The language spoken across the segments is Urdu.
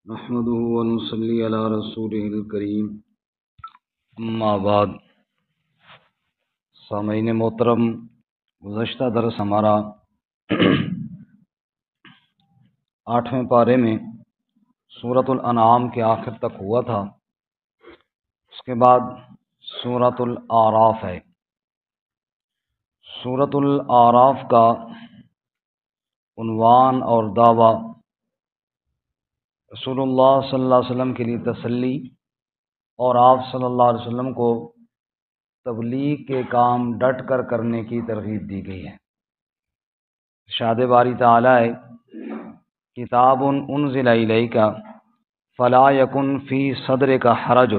نحمده ونصلي على رسوله الكريم اما بعد۔ سامعین محترم، گزشتہ درس ہمارا 8ویں پارے میں سورۃ الانعام کے آخر تک ہوا تھا۔ اس کے بعد سورۃ الاعراف ہے۔ سورۃ الاعراف کا عنوان اور دعویٰ رسول اللہ صلی اللہ علیہ وسلم کے لیے تسلی اور آپ صلی اللہ علیہ وسلم کو تبلیغ کے کام ڈٹ کر کرنے کی ترغیب دی گئی ہے۔ ارشاد باری تعالی ہے، کتاب انزل الیک فلا یکن فی صدرک حرج۔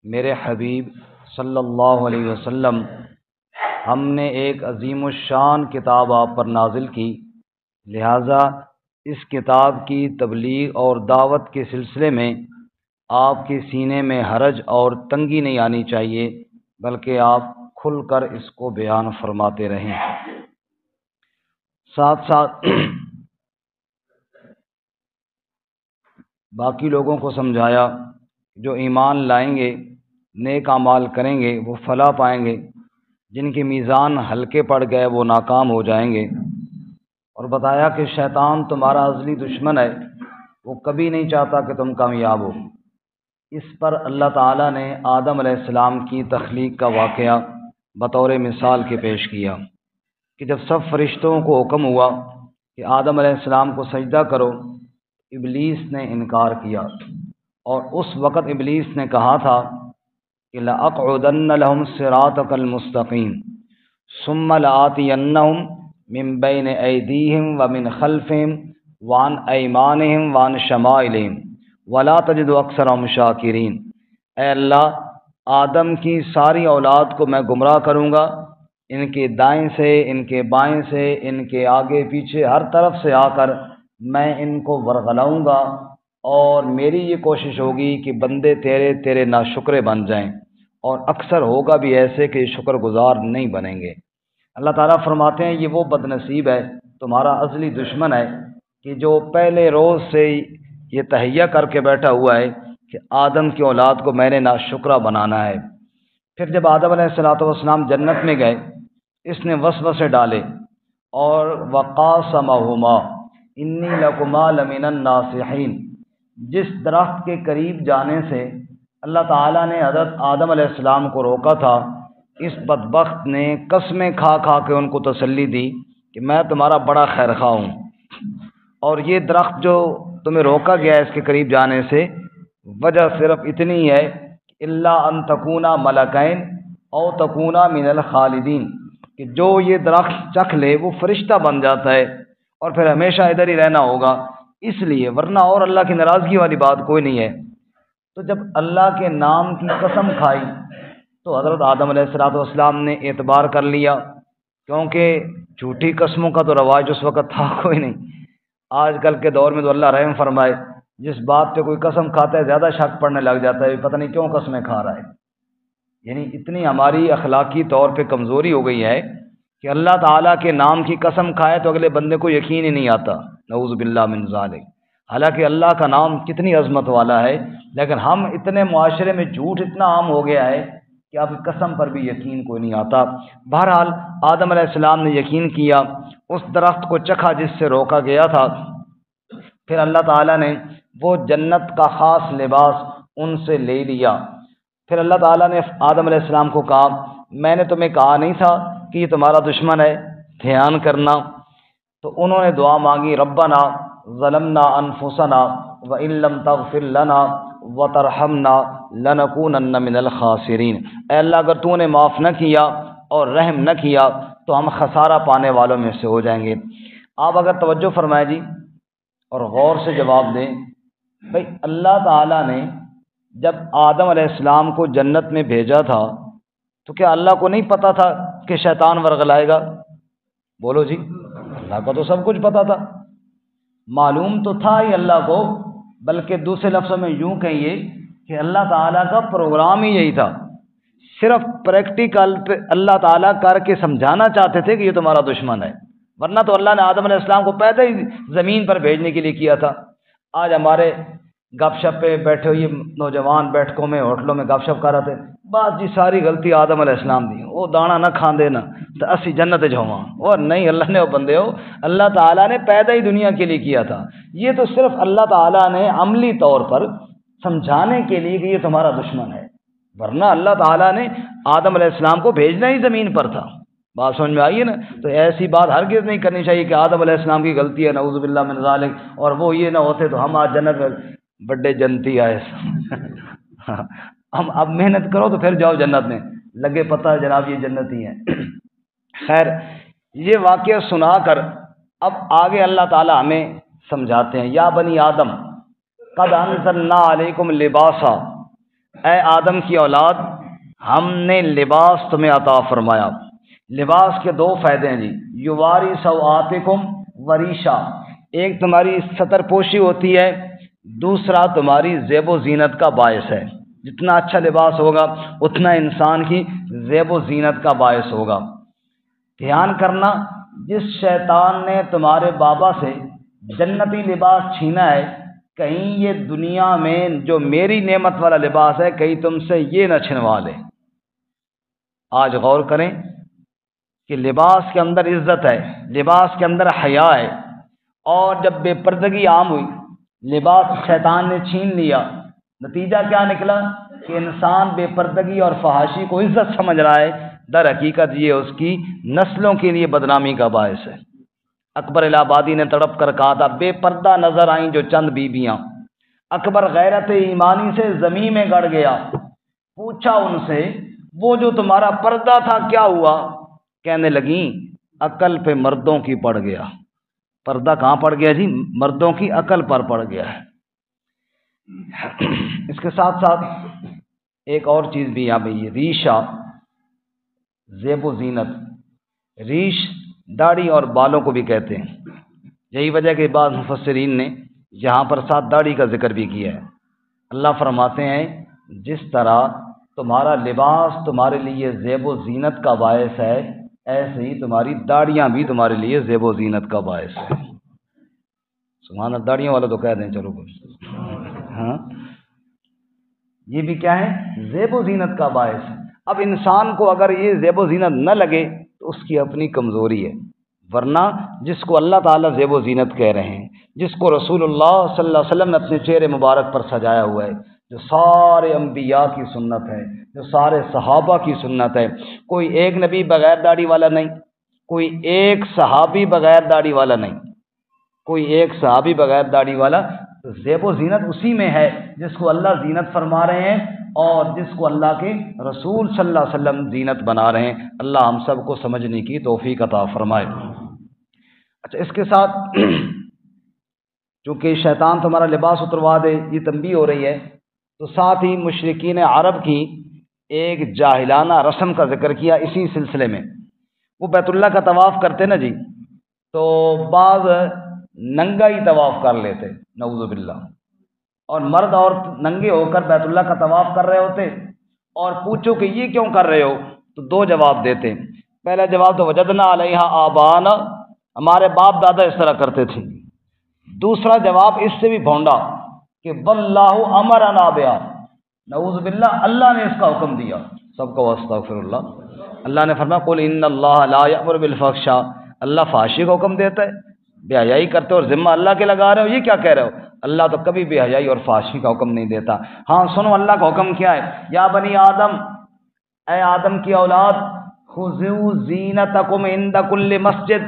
میرے حبیب صلی اللہ علیہ وسلم، ہم نے ایک عظیم الشان کتاب آپ پر نازل کی، لہذا اس کتاب کی تبلیغ اور دعوت کے سلسلے میں آپ کے سینے میں حرج اور تنگی نہیں آنی چاہیے، بلکہ آپ کھل کر اس کو بیان فرماتے رہیں۔ ساتھ ساتھ باقی لوگوں کو سمجھایا جو ایمان لائیں گے، نیک اعمال کریں گے، وہ فلاح پائیں گے، جن کے میزان ہلکے پڑ گئے وہ ناکام ہو جائیں گے، اور بتایا کہ شیطان تمہارا ازلی دشمن ہے، وہ کبھی نہیں چاہتا کہ تم کامیاب ہو۔ اس پر اللہ تعالیٰ نے آدم علیہ السلام کی تخلیق کا واقعہ بطور مثال کے پیش کیا کہ جب سب فرشتوں کو حکم ہوا کہ آدم علیہ السلام کو سجدہ کرو، ابلیس نے انکار کیا، اور اس وقت ابلیس نے کہا تھا کہ لَأَقْعُدَنَّ لَهُمْ صِرَاطَكَ الْمُسْتَقِيمَ ثُمَّ لَآتِيَنَّهُمْ من بین ایدیہم ومن خلفہم وعن ایمانہم وعن شمائلہم ولا تجد اکثرہم شاکرین۔ اے اللہ، آدم کی ساری اولاد کو میں گمراہ کروں گا، ان کے دائیں سے، ان کے بائیں سے، ان کے آگے پیچھے، ہر طرف سے آ کر میں ان کو ورغلاؤں گا، اور میری یہ کوشش ہوگی کہ بندے تیرے ناشکرے بن جائیں، اور اکثر ہوگا بھی ایسے کہ شکر گزار نہیں بنیں گے۔ اللہ تعالیٰ فرماتے ہیں یہ وہ بد نصیب ہے، تمہارا ازلی دشمن ہے، کہ جو پہلے روز سے یہ تہیہ کر کے بیٹھا ہوا ہے کہ آدم کی اولاد کو میں نے ناشکرہ بنانا ہے۔ پھر جب آدم علیہ السلام جنت میں گئے، اس نے وسوسے ڈالے، اور وقاسمہما انی لکما لمن الناصحین۔ جس درخت کے قریب جانے سے اللہ تعالیٰ نے حضرت آدم علیہ السلام کو روکا تھا، اس بدبخت نے قسمیں کھا کھا کے ان کو تسلی دی کہ میں تمہارا بڑا خیر خواہ ہوں، اور یہ درخت جو تمہیں روکا گیا ہے اس کے قریب جانے سے، وجہ صرف اتنی ہے کہ الا ان تکونا ملکین او تکونا من الخالدین، کہ جو یہ درخت چکھ لے وہ فرشتہ بن جاتا ہے اور پھر ہمیشہ ادھر ہی رہنا ہوگا، اس لیے، ورنہ اور اللہ کی ناراضگی والی بات کوئی نہیں ہے۔ تو جب اللہ کے نام کی قسم کھائی تو حضرت آدم علیہ السلام نے اعتبار کر لیا، کیونکہ جھوٹی قسموں کا تو رواج اس وقت تھا کوئی نہیں۔ آج کل کے دور میں تو اللہ رحم فرمائے، جس بات پہ کوئی قسم کھاتا ہے زیادہ شک پڑنے لگ جاتا ہے، پتہ نہیں کیوں قسمیں کھا رہا ہے۔ یعنی اتنی ہماری اخلاقی طور پہ کمزوری ہو گئی ہے کہ اللہ تعالیٰ کے نام کی قسم کھائے تو اگلے بندے کو یقین ہی نہیں آتا، نعوذ باللہ من ذالک۔ حالانکہ اللہ کا نام کتنی عظمت والا ہے، لیکن ہم اتنے معاشرے میں جھوٹ اتنا عام ہو گیا ہے کہ اب قسم پر بھی یقین کوئی نہیں آتا۔ بہرحال آدم علیہ السلام نے یقین کیا، اس درخت کو چکھا جس سے روکا گیا تھا، پھر اللہ تعالیٰ نے وہ جنت کا خاص لباس ان سے لے لیا۔ پھر اللہ تعالیٰ نے آدم علیہ السلام کو کہا میں نے تمہیں کہا نہیں تھا کہ یہ تمہارا دشمن ہے، دھیان کرنا۔ تو انہوں نے دعا مانگی، ربنا ظلمنا انفسنا وان لم تغفر لنا وترحمنا لنکونن من الخاسرین۔ اے اللہ، اگر تو نے معاف نہ کیا اور رحم نہ کیا تو ہم خسارہ پانے والوں میں سے ہو جائیں گے۔ آپ اگر توجہ فرمائیں جی اور غور سے جواب دیں، بھئی اللہ تعالیٰ نے جب آدم علیہ السلام کو جنت میں بھیجا تھا تو کیا اللہ کو نہیں پتا تھا کہ شیطان ورغلائے گا؟ بولو جی، اللہ کو تو سب کچھ پتا تھا، معلوم تو تھا ہی اللہ کو، بلکہ دوسرے لفظوں میں یوں کہیے کہ اللہ تعالیٰ کا پروگرام ہی یہی تھا، صرف پریکٹیکل پہ اللہ تعالیٰ کر کے سمجھانا چاہتے تھے کہ یہ تمہارا دشمن ہے، ورنہ تو اللہ نے آدم علیہ السلام کو پیدا ہی زمین پر بھیجنے کے لیے کیا تھا۔ آج ہمارے گپ شپ پہ بیٹھے ہوئے نوجوان بیٹھکوں میں ہوٹلوں میں گپ شپ کر رہے تھے، بس جی ساری غلطی آدم علیہ السلام دی، وہ دانا نہ کھاندے نا تو اسی جنت جاواں، اور نہیں اللہ نے وہ بندے ہو، اللہ تعالیٰ نے پیدا ہی دنیا کے لیے کیا تھا، یہ تو صرف اللہ تعالیٰ نے عملی طور پر سمجھانے کے لیے کہ یہ تمہارا دشمن ہے، ورنہ اللہ تعالیٰ نے آدم علیہ السلام کو بھیجنا ہی زمین پر تھا۔ بات سمجھ میں آئی ہے نا؟ تو ایسی بات ہرگز نہیں کرنی چاہیے کہ آدم علیہ السلام کی غلطی ہے، نعوذ باللہ من ذالک، اور وہ یہ نہ ہوتے تو ہم آج جنت میں بڑے جنتی آئے۔ ہم اب محنت کرو تو پھر جاؤ جنت میں، لگے پتہ ہے جناب یہ جنتی ہیں۔ خیر، یہ واقعہ سنا کر اب آگے اللہ تعالی ہمیں سمجھاتے ہیں، یا بنی آدم قد انزلنا علیکم لباسا، اے آدم کی اولاد ہم نے لباس تمہیں عطا فرمایا۔ لباس کے دو فائدے ہیں جی، یواری سوآتکم وریشا، ایک تمہاری ستر پوشی ہوتی ہے، دوسرا تمہاری زیب و زینت کا باعث ہے۔ جتنا اچھا لباس ہوگا اتنا انسان کی زیب و زینت کا باعث ہوگا۔ دھیان کرنا، جس شیطان نے تمہارے بابا سے جنتی لباس چھینا ہے، کہیں یہ دنیا میں جو میری نعمت والا لباس ہے کہیں تم سے یہ نہ چھنوا لے۔ آج غور کریں کہ لباس کے اندر عزت ہے، لباس کے اندر حیا ہے، اور جب بے پردگی عام ہوئی، لباس شیطان نے چھین لیا، نتیجہ کیا نکلا کہ انسان بے پردگی اور فحاشی کو عزت سمجھ رہا ہے، در حقیقت یہ اس کی نسلوں کے لیے بدنامی کا باعث ہے۔ اکبر الہ آبادی نے تڑپ کر کہا تھا، بے پردہ نظر آئیں جو چند بیویاں، اکبر غیرت ایمانی سے زمین میں گڑ گیا، پوچھا ان سے وہ جو تمہارا پردہ تھا کیا ہوا؟ کہنے لگیں عقل پہ مردوں کی پڑ گیا۔ پردہ کہاں پڑ گیا جی؟ مردوں کی عقل پر پڑ گیا ہے۔ اس کے ساتھ ساتھ ایک اور چیز بھی یہاں پہ، یہ ریشہ، زیب و زینت، ریش داڑھی اور بالوں کو بھی کہتے ہیں۔ یہی وجہ کہ بعض مفسرین نے یہاں پر ساتھ داڑھی کا ذکر بھی کیا ہے۔ اللہ فرماتے ہیں جس طرح تمہارا لباس تمہارے لیے زیب و زینت کا باعث ہے، ایسے ہی تمہاری داڑیاں بھی تمہارے لیے زیب و زینت کا باعث ہے۔ سبحان اللہ، داڑیوں والا تو کہہ دیں چلو ہاں، یہ بھی کیا ہے؟ زیب و زینت کا باعث ہے۔ اب انسان کو اگر یہ زیب و زینت نہ لگے تو اس کی اپنی کمزوری ہے، ورنہ جس کو اللہ تعالیٰ زیب و زینت کہہ رہے ہیں، جس کو رسول اللہ صلی اللہ علیہ وسلم نے اپنے چہرے مبارک پر سجایا ہوا ہے، جو سارے انبیاء کی سنت ہے، جو سارے صحابہ کی سنت ہے، کوئی ایک نبی بغیر داڑھی والا نہیں، کوئی ایک صحابی بغیر داڑھی والا نہیں، کوئی ایک صحابی بغیر داڑھی والا، تو زیب و زینت اسی میں ہے جس کو اللہ زینت فرما رہے ہیں اور جس کو اللہ کے رسول صلی اللہ علیہ وسلم زینت بنا رہے ہیں۔ اللہ ہم سب کو سمجھنے کی توفیق عطا فرمائے۔ اچھا، اس کے ساتھ چونکہ شیطان تمہارا لباس اتروا دے، یہ تنبیہ ہو رہی ہے، تو ساتھ ہی مشرکین عرب کی ایک جاہلانہ رسم کا ذکر کیا اسی سلسلے میں۔ وہ بیت اللہ کا طواف کرتے نا جی، تو بعض ننگا ہی طواف کر لیتے، نعوذ باللہ، اور مرد اور ننگے ہو کر بیت اللہ کا طواف کر رہے ہوتے، اور پوچھو کہ یہ کیوں کر رہے ہو تو دو جواب دیتے۔ پہلا جواب تو وجدنا علیہا آبانا، ہمارے باپ دادا اس طرح کرتے تھے۔ دوسرا جواب اس سے بھی بھونڈا کہ واللہ امرنا بہا، نعوذ باللہ اللہ نے اس کا حکم دیا۔ سب کو استغفر اللہ۔ اللہ نے فرمایا قل ان اللہ لا یأمر بالفحشاء، اللہ فحاشی کا حکم دیتا ہے، بے حیائی کرتے ہو اور ذمہ اللہ کے لگا رہے ہو، یہ کیا کہہ رہے ہو؟ اللہ تو کبھی بے حیائی اور فحاشی کا حکم نہیں دیتا۔ ہاں سنو اللہ کا حکم کیا ہے، یا بنی آدم، اے آدم کی اولاد، خذوا زینتکم عند کل مسجد،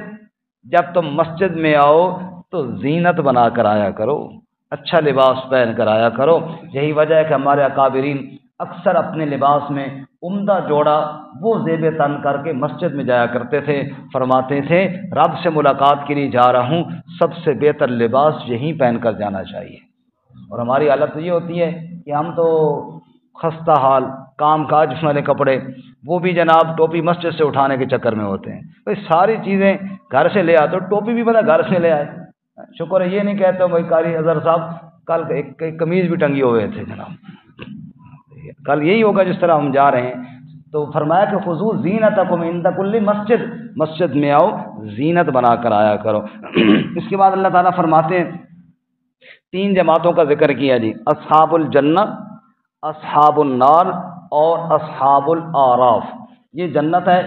جب تم مسجد میں آؤ تو زینت بنا کر آیا کرو، اچھا لباس پہن کر آیا کرو۔ یہی وجہ ہے کہ ہمارے اکابرین اکثر اپنے لباس میں عمدہ جوڑا وہ زیب تن کر کے مسجد میں جایا کرتے تھے، فرماتے تھے رب سے ملاقات کے لیے جا رہا ہوں، سب سے بہتر لباس یہی پہن کر جانا چاہیے۔ اور ہماری حالت تو یہ ہوتی ہے کہ ہم تو خستہ حال کام کاج والے کپڑے، وہ بھی جناب ٹوپی مسجد سے اٹھانے کے چکر میں ہوتے ہیں۔ بھائی ساری چیزیں گھر سے لے آتے ہو، ٹوپی بھی بتا گھر سے لے آئے، شکر ہے یہ نہیں کہتے ہو بھائی قاری اظہر صاحب کل ایک قمیض بھی ٹنگی ہوئے تھے جناب، کل یہی ہوگا جس طرح ہم جا رہے ہیں۔ تو فرمایا کہ خذوا زینتکم عند کل مسجد، مسجد میں آؤ زینت بنا کر آیا کرو۔ اس کے بعد اللہ تعالیٰ فرماتے ہیں تین جماعتوں کا ذکر کیا جی، اصحاب الجنہ، اصحاب النار اور اصحاب الاعراف۔ یہ جنت ہے،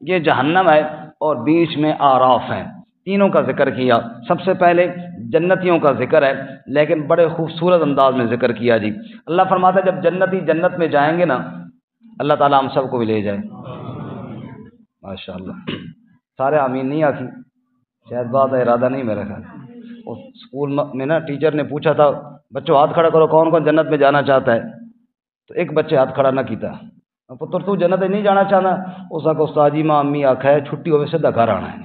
یہ جہنم ہے، اور بیچ میں اعراف ہیں، تینوں کا ذکر کیا۔ سب سے پہلے جنتیوں کا ذکر ہے، لیکن بڑے خوبصورت انداز میں ذکر کیا جی۔ اللہ فرماتا ہے جب جنتی جنت میں جائیں گے نا، اللہ تعالیٰ ہم سب کو بھی لے جائے۔ ماشاء اللہ، سارے آمین نہیں آتی، شاید بات ہے ارادہ نہیں میرا خیال۔ اس اسکول میں نا ٹیچر نے پوچھا تھا بچوں ہاتھ کھڑا کرو کون کون جنت میں جانا چاہتا ہے، تو ایک بچے ہاتھ کھڑا نہ کیتا، پتر تو جنت نہیں جانا چاہنا، اس آ استاد جی ماں امی آکھا ہے چھٹی ہوئے سیدھا گھر آنا ہے۔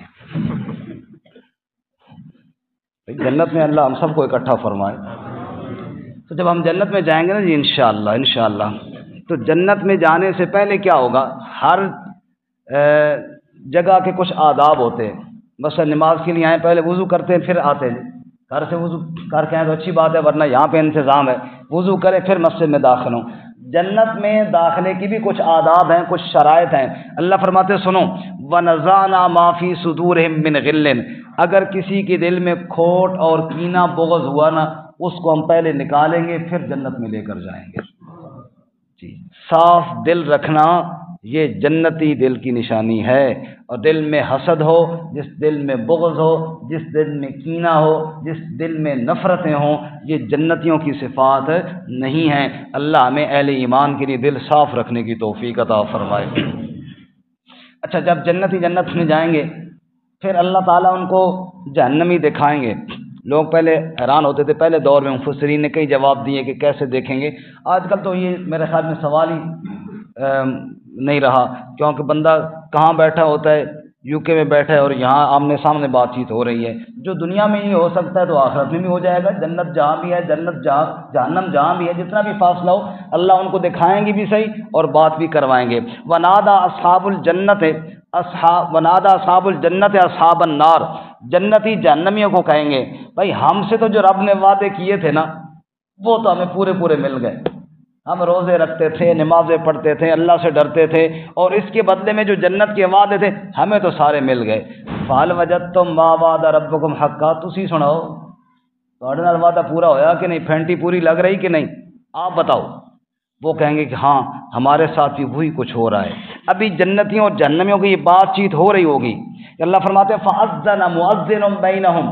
جنت میں اللہ ہم سب کو اکٹھا فرمائے۔ تو جب ہم جنت میں جائیں گے نا جی انشاءاللہ، تو جنت میں جانے سے پہلے کیا ہوگا، ہر جگہ کے کچھ آداب ہوتے ہیں۔ مثلا نماز کے لیے آئیں پہلے وضو کرتے ہیں پھر آتے ہیں، گھر سے وضو کر کے آئیں تو اچھی بات ہے، ورنہ یہاں پہ انتظام ہے وضو کریں پھر مسجد میں داخل ہوں۔ جنت میں داخلے کی بھی کچھ آداب ہیں، کچھ شرائط ہیں۔ اللہ فرماتے سنو، وَنَزَعْنَا مَا فِي صُدُورِهِم مِّن غِلٍّ، اگر کسی کے دل میں کھوٹ اور کینہ بغض ہوا نا، اس کو ہم پہلے نکالیں گے پھر جنت میں لے کر جائیں گے جی۔ صاف دل رکھنا یہ جنتی دل کی نشانی ہے، اور دل میں حسد ہو، جس دل میں بغض ہو، جس دل میں کینہ ہو، جس دل میں نفرتیں ہوں، یہ جنتیوں کی صفات نہیں ہیں۔ اللہ ہمیں اہل ایمان کے لیے دل صاف رکھنے کی توفیق عطا فرمائے۔ اچھا، جب جنتی جنت میں جائیں گے پھر اللہ تعالیٰ ان کو جہنمی دکھائیں گے۔ لوگ پہلے حیران ہوتے تھے، پہلے دور میں مفسرین نے کئی جواب دیے کہ کیسے دیکھیں گے۔ آج کل تو یہ میرے خیال میں سوال ہی نہیں رہا، کیونکہ بندہ کہاں بیٹھا ہوتا ہے، یو کے میں بیٹھا ہے اور یہاں آمنے سامنے بات چیت ہو رہی ہے۔ جو دنیا میں ہی ہو سکتا ہے تو آخرت میں بھی ہو جائے گا۔ جنت جہاں بھی ہے، جنت جہاں، جہنم جہاں بھی ہے، جتنا بھی فاصلہ ہو اللہ ان کو دکھائیں گے بھی صحیح اور بات بھی کروائیں گے۔ ونادا اصحاب الجنت ونادا اصحاب الجنت اصحاب النار، جنتی جہنمیوں کو کہیں گے بھائی ہم سے تو جو رب نے وعدے کیے تھے نا وہ تو ہمیں پورے پورے مل گئے، ہم روزے رکھتے تھے، نمازیں پڑھتے تھے، اللہ سے ڈرتے تھے، اور اس کے بدلے میں جو جنت کے وعدے تھے ہمیں تو سارے مل گئے۔ فَهَلْ وَجَدتُّم مَّا وَعَدَ رَبُّكُمْ حَقًّا، تسی سناؤ تہاڈے نال وعدہ پورا ہویا کہ نہیں، پھینٹی پوری لگ رہی کہ نہیں، آپ بتاؤ۔ وہ کہیں گے کہ ہاں ہمارے ساتھ بھی وہی کچھ ہو رہا ہے۔ ابھی جنتیوں اور جہنمیوں کی یہ بات چیت ہو رہی ہوگی کہ اللہ فرماتے ہیں فَأَذَّنَ مُؤَذِّنٌ بَيْنَهُمْ،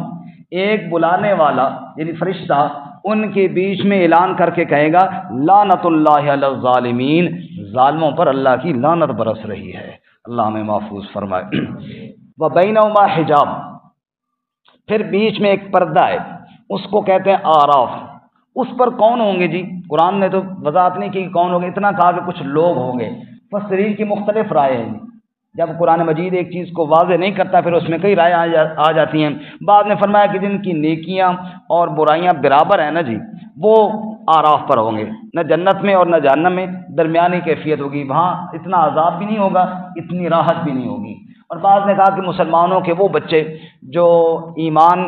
ایک بلانے والا یعنی فرشتہ ان کے بیچ میں اعلان کر کے کہے گا لعنت اللہ علی الظالمین، ظالموں پر اللہ کی لعنت برس رہی ہے، اللہ ہمیں محفوظ فرمائے۔ وَبَيْنَهُمَا حجاب، پھر بیچ میں ایک پردہ ہے، اس کو کہتے ہیں آراف۔ اس پر کون ہوں گے جی؟ قرآن نے تو وضاحت نہیں کی کون ہوں گے، اتنا کہا کہ کچھ لوگ ہوں گے۔ مفسرین کی مختلف رائے ہیں، جب قرآن مجید ایک چیز کو واضح نہیں کرتا پھر اس میں کئی رائے آ جاتی ہیں۔ بعد نے فرمایا کہ جن کی نیکیاں اور برائیاں برابر ہیں نا جی، وہ آراف پر ہوں گے، نہ جنت میں اور نہ جہنم میں، درمیانی کیفیت ہوگی، وہاں اتنا عذاب بھی نہیں ہوگا، اتنی راحت بھی نہیں ہوگی۔ اور بعض نے کہا کہ مسلمانوں کے وہ بچے جو ایمان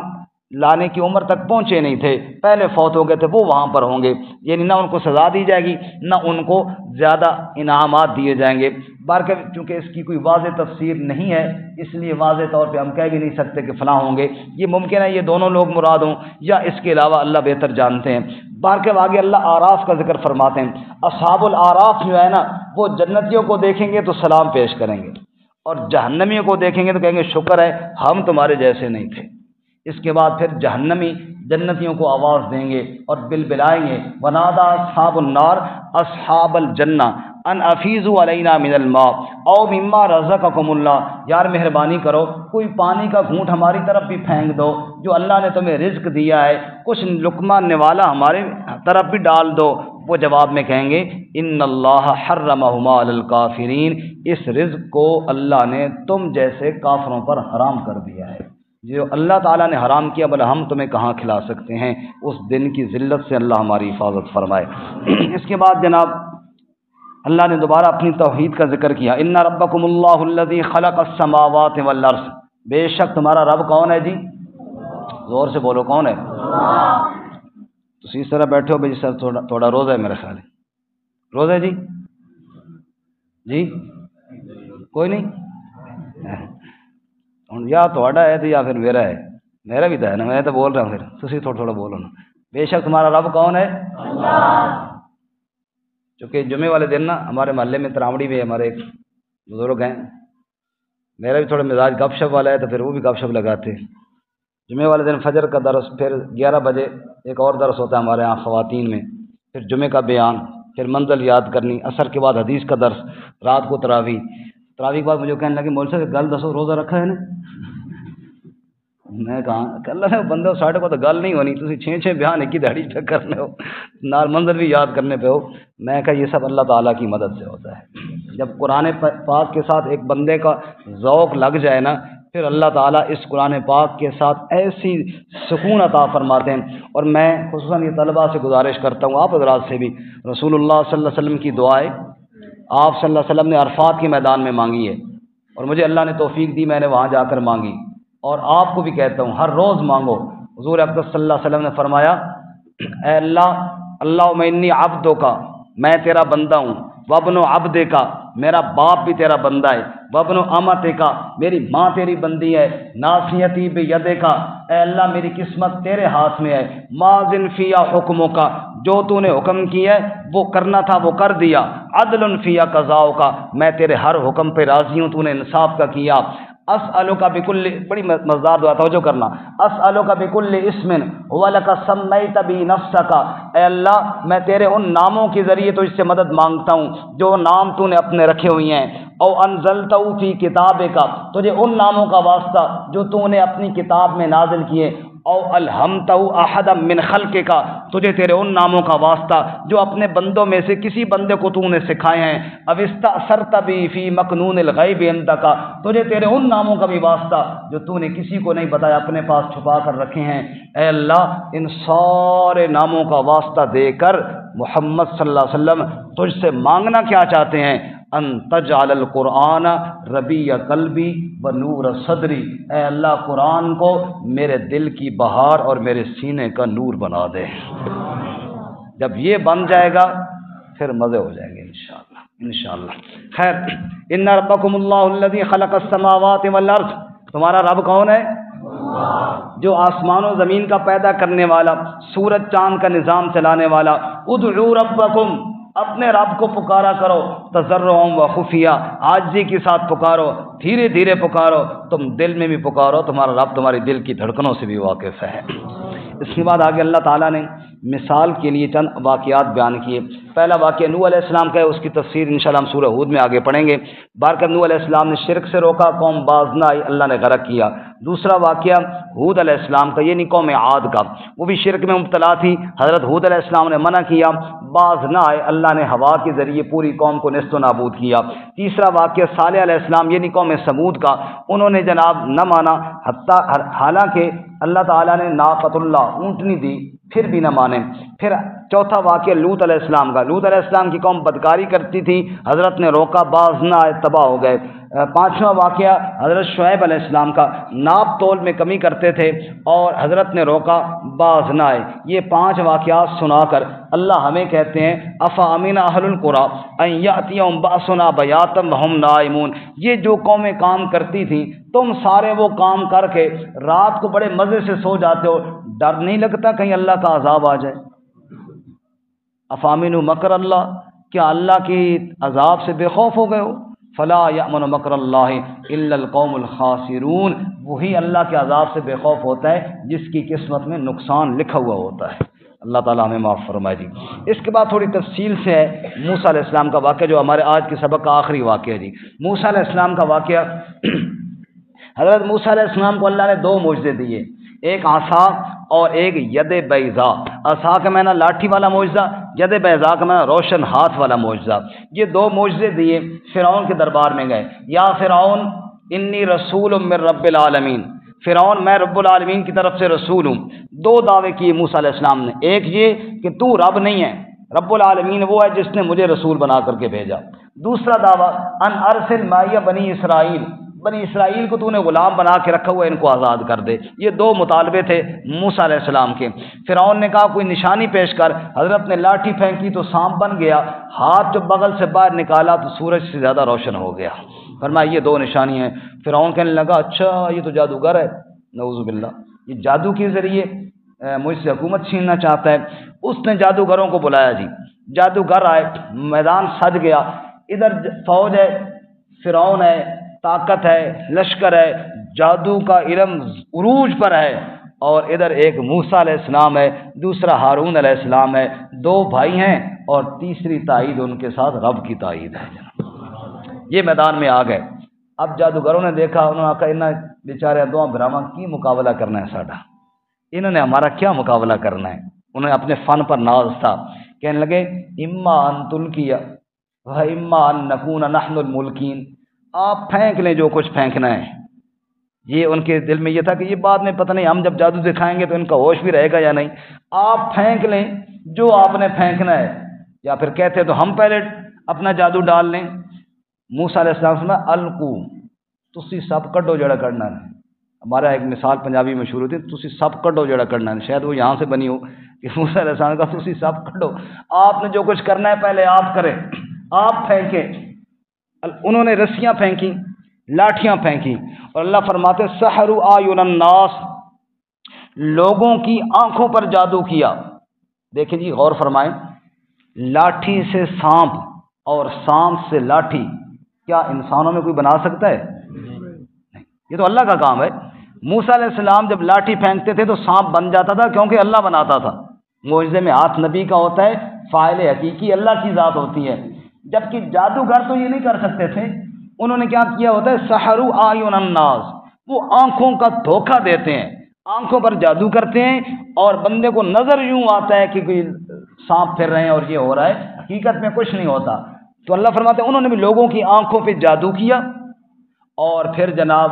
لانے کی عمر تک پہنچے نہیں تھے، پہلے فوت ہو گئے تھے، وہ وہاں پر ہوں گے، یعنی نہ ان کو سزا دی جائے گی نہ ان کو زیادہ انعامات دیے جائیں گے۔ بارکہ چونکہ اس کی کوئی واضح تفسیر نہیں ہے اس لیے واضح طور پہ ہم کہہ بھی نہیں سکتے کہ فلاں ہوں گے، یہ ممکن ہے یہ دونوں لوگ مراد ہوں یا اس کے علاوہ اللہ بہتر جانتے ہیں۔ بارکہ آگے اللہ آراف کا ذکر فرماتے ہیں، اصحاب العراف جو ہے نا وہ جنتیوں کو دیکھیں گے تو سلام پیش کریں گے، اور جہنمیوں کو دیکھیں گے تو کہیں گے شکر ہے ہم تمہارے جیسے نہیں تھے۔ اس کے بعد پھر جہنمی جنتیوں کو آواز دیں گے اور بلبلائیں گے، ونادا اصحاب النار اصحاب الجنہ ان افیضوا علینا من الماء او مما رزقکم اللہ، یار مہربانی کرو کوئی پانی کا گھونٹ ہماری طرف بھی پھینک دو، جو اللہ نے تمہیں رزق دیا ہے کچھ لقمہ نوالا ہمارے طرف بھی ڈال دو۔ وہ جواب میں کہیں گے ان اللہ حرمہما علی الکافرین، اس رزق کو اللہ نے تم جیسے کافروں پر حرام کر دیا ہے، جو اللہ تعالیٰ نے حرام کیا بھلا ہم تمہیں کہاں کھلا سکتے ہیں۔ اس دن کی ذلت سے اللہ ہماری حفاظت فرمائے۔ اس کے بعد جناب اللہ نے دوبارہ اپنی توحید کا ذکر کیا، ان ربکم اللہ الذی خلق السماوات والارض، بے شک تمہارا رب کون ہے جی؟ زور سے بولو کون ہے؟ تو اس طرح بیٹھے ہو بھائی سر تھوڑا روزہ ہے میرے خیال ہے، روزہ ہے جی؟ جی کوئی نہیں، یا تھوڑا ہے تو یا پھر میرا ہے، میرا بھی تو ہے نا، میں تو بول رہا ہوں، پھر تسی تھوڑا تھوڑا بولو نا۔ بے شک تمہارا رب کون ہے؟ اللہ۔ چونکہ جمعے والے دن نا ہمارے محلے میں تراوڑی میں ہمارے ایک بزرگ ہیں، میرا بھی تھوڑا مزاج گپ شپ والا ہے تو پھر وہ بھی گپ شپ لگاتے۔ جمعے والے دن فجر کا درس، پھر 11 بجے ایک اور درس ہوتا ہے ہمارے یہاں خواتین میں، پھر جمعے کا بیان، پھر منزل یاد کرنی، عصر کے بعد حدیث کا درس، رات کو تراویح کے بعد مجھے کہنے لگے مولوی صاحب گل دسو روزہ رکھا ہے نا؟ میں کہا کہ اللہ نے بندہ ساڈے کو تو گل نہیں ہونی، تسی 6 بیان ایک ہی دہاڑی پہ کرنے ہو، نال منظر بھی یاد کرنے پہ ہو۔ میں کہا یہ سب اللہ تعالیٰ کی مدد سے ہوتا ہے۔ جب قرآن پاک کے ساتھ ایک بندے کا ذوق لگ جائے نا، پھر اللہ تعالیٰ اس قرآن پاک کے ساتھ ایسی سکون عطا فرماتے ہیں۔ اور میں خصوصاً یہ طلباء سے گزارش کرتا ہوں، آپ حضرات سے بھی، رسول اللہ صلی اللہ علیہ وسلم کی دعائیں آپ صلی اللہ علیہ وسلم نے عرفات کے میدان میں مانگی ہے، اور مجھے اللہ نے توفیق دی، میں نے وہاں جا کر مانگی، اور آپ کو بھی کہتا ہوں ہر روز مانگو۔ حضور اقدس صلی اللہ علیہ وسلم نے فرمایا، اے اللہ، اللہم انی عبدک، میں تیرا بندہ ہوں، وابن عبدک، میرا باپ بھی تیرا بندہ ہے، وابن امتک، میری ماں تیری بندی ہے، ناصیتی بیدک، اے اللہ میری قسمت تیرے ہاتھ میں ہے، ماضٍ فی حکمک، جو تو نے حکم کیا ہے وہ کرنا تھا وہ کر دیا، عدل فی قضاؤک، میں تیرے ہر حکم پہ راضی ہوں، تو نے انصاف کا کیا، اسألک بکل، بڑی مزدار دعا، توجہ کرنا، اسألک بکل اسم هو لک سمیت بہ نفسک، اے اللہ میں تیرے ان ناموں کے ذریعے تو اس سے مدد مانگتا ہوں جو نام تو نے اپنے رکھے ہوئے ہیں، او انزلتہ فی کتابک، تجھے ان ناموں کا واسطہ جو تو نے اپنی کتاب میں نازل کیے، او الہمتہ احدا من خلقک، تجھے تیرے ان ناموں کا واسطہ جو اپنے بندوں میں سے کسی بندے کو تو نے سکھائے ہیں، او استأثرت بہ فی مکنون الغیب عندک، تجھے تیرے ان ناموں کا بھی واسطہ جو تو نے کسی کو نہیں بتایا اپنے پاس چھپا کر رکھے ہیں۔ اے اللہ ان سارے ناموں کا واسطہ دے کر محمد صلی اللہ علیہ وسلم تجھ سے مانگنا کیا چاہتے ہیں؟ ان تجعل القرآن ربیع قلبی و نور صدری، اے اللہ قرآن کو میرے دل کی بہار اور میرے سینے کا نور بنا دے۔ جب یہ بن جائے گا پھر مزے ہو جائیں گے انشاءاللہ۔ خیر، ان ربکم اللہ الذی خلق السماوات والارض، تمہارا رب کون ہے؟ جو آسمان و زمین کا پیدا کرنے والا، سورج چاند کا نظام چلانے والا۔ ادعوا ربکم، اپنے رب کو پکارا کرو، تضرعا و خفیہ، عاجزی کے ساتھ پکارو، دھیرے دھیرے پکارو، تم دل میں بھی پکارو، تمہارا رب تمہاری دل کی دھڑکنوں سے بھی واقف ہے۔ اس کے بعد آگے اللہ تعالیٰ نے مثال کے لیے چند واقعات بیان کیے۔ پہلا واقعہ نوح علیہ السلام کا ہے، اس کی تفسیر انشاءاللہ ہم سورہ ہود میں آگے پڑھیں گے۔ بارکہ نوح علیہ السلام نے شرک سے روکا، قوم باز نہ آئی، اللہ نے غرق کیا۔ دوسرا واقعہ ہود علیہ السلام کا، یعنی قوم عاد کا، وہ بھی شرک میں مبتلا تھی، حضرت ہود علیہ السلام نے منع کیا، باز نہ آئے، اللہ نے ہوا کے ذریعے پوری قوم کو نیست و نابود کیا۔ تیسرا واقعہ صالح علیہ السلام، یعنی قوم سمود کا، انہوں نے جناب نہ مانا، حالانکہ اللہ تعالیٰ نے ناقۃ اللہ اونٹنی دی پھر بھی نہ مانے۔ پھر چوتھا واقعہ لوط علیہ السلام کا، لوط علیہ السلام کی قوم بدکاری کرتی تھی، حضرت نے روکا، باز نہ آئے، تباہ ہو گئے۔ پانچواں واقعہ حضرت شعیب علیہ السلام کا، ناپ تول میں کمی کرتے تھے اور حضرت نے روکا، باز نہ آئے۔ یہ 5 واقعات سنا کر اللہ ہمیں کہتے ہیں، افامن اہل القری ان یاتیہم باسنا بیاتا وہم نائمون، یہ جو قومیں کام کرتی تھیں، تم سارے وہ کام کر کے رات کو بڑے مزے سے سو جاتے ہو، ڈر نہیں لگتا کہیں اللہ کا عذاب آ جائے؟ افامن مکر اللہ، کیا اللہ کی عذاب سے بے خوف ہو گئے ہو؟ فلا یأمن مکر اللہ الا القوم الخاسرون، وہی اللہ کے عذاب سے بے خوف ہوتا ہے جس کی قسمت میں نقصان لکھا ہوا ہوتا ہے۔ اللہ تعالیٰ ہمیں معاف فرمائے جی۔ اس کے بعد تھوڑی تفصیل سے ہے موسیٰ علیہ السلام کا واقعہ، جو ہمارے آج کے سبق کا آخری واقعہ ہے جی۔ موسیٰ علیہ السلام کا واقعہ، حضرت موسیٰ علیہ السلام کو اللہ نے 2 معجزے دیے، ایک عصا اور ایک ید بیضا۔ عصا کا معنی لاٹھی والا معجزہ، ید بیضا کا معنی روشن ہاتھ والا معجزہ۔ یہ 2 معجزے دیے، فرعون کے دربار میں گئے، یا فرعون انی رسول من رب العالمین، فرعون میں رب العالمین کی طرف سے رسول ہوں۔ 2 دعوے کیے موسیٰ علیہ السلام نے، ایک یہ کہ تو رب نہیں ہے، رب العالمین وہ ہے جس نے مجھے رسول بنا کر کے بھیجا۔ دوسرا دعویٰ ان ارسل معی بنی اسرائیل، بنی اسرائیل کو تو نے غلام بنا کے رکھا ہوا ہے، ان کو آزاد کر دے۔ یہ 2 مطالبے تھے موسیٰ علیہ السلام کے۔ فرعون نے کہا کوئی نشانی پیش کر، حضرت نے لاٹھی پھینکی تو سانپ بن گیا، ہاتھ جو بغل سے باہر نکالا تو سورج سے زیادہ روشن ہو گیا۔ فرمایا یہ 2 نشانی ہیں۔ فرعون کہنے لگا اچھا یہ تو جادوگر ہے، نعوذ باللہ، یہ جادو کے ذریعے مجھ سے حکومت چھیننا چاہتا ہے۔ اس نے جادوگروں کو بلایا جی، جادوگر آئے، میدان سج گیا، ادھر فوج ہے، فرعون ہے، طاقت ہے، لشکر ہے، جادو کا علم عروج پر ہے، اور ادھر ایک موسیٰ علیہ السلام ہے، دوسرا ہارون علیہ السلام ہے، دو بھائی ہیں، اور تیسری تائید ان کے ساتھ رب کی تائید ہے۔ یہ میدان میں آ گئے۔ اب جادوگروں نے دیکھا، انہوں نے کہا انہیں بیچارے دو براہمن کی مقابلہ کرنا ہے ساڈا، انہوں نے ہمارا کیا مقابلہ کرنا ہے۔ انہوں نے اپنے فن پر ناز تھا، کہنے لگے اما ان تلقی و اما ان نکون نحن الملکین، آپ پھینک لیں جو کچھ پھینکنا ہے۔ یہ ان کے دل میں یہ تھا کہ یہ بعد میں پتہ نہیں ہم جب جادو دکھائیں گے تو ان کا ہوش بھی رہے گا یا نہیں، آپ پھینک لیں جو آپ نے پھینکنا ہے، یا پھر کہتے تو ہم پہلے اپنا جادو ڈال لیں۔ موسیٰ علیہ السلام نے القو، تسی سب کڈو جڑا کرنا ہے۔ ہمارا ایک مثال پنجابی مشہور ہوتی ہے، تسی سب کڈو جڑا کرنا ہے، شاید وہ یہاں سے بنی ہو کہ موسیٰ علیہ السلام کا تسی سب کڈو، آپ نے جو کچھ کرنا ہے پہلے آپ کریں، آپ پھینکیں۔ انہوں نے رسیاں پھینکی، لاٹھیاں پھینکی، اور اللہ فرماتے سحروا اعین الناس، لوگوں کی آنکھوں پر جادو کیا۔ دیکھیں جی، غور فرمائیں، لاٹھی سے سانپ اور سانپ سے لاٹھی، کیا انسانوں میں کوئی بنا سکتا ہے؟ نہیں، یہ تو اللہ کا کام ہے۔ موسیٰ علیہ السلام جب لاٹھی پھینکتے تھے تو سانپ بن جاتا تھا، کیونکہ اللہ بناتا تھا۔ معجزے میں ہاتھ نبی کا ہوتا ہے، فاعل حقیقی اللہ کی ذات ہوتی ہے، جبکہ جادوگر تو یہ نہیں کر سکتے تھے۔ انہوں نے کیا کیا ہوتا ہے، سحروا اعین الناس، وہ آنکھوں کا دھوکہ دیتے ہیں، آنکھوں پر جادو کرتے ہیں، اور بندے کو نظر یوں آتا ہے کہ کوئی سانپ پھر رہے ہیں اور یہ ہو رہا ہے، حقیقت میں کچھ نہیں ہوتا۔ تو اللہ فرماتے ہیں انہوں نے بھی لوگوں کی آنکھوں پہ جادو کیا، اور پھر جناب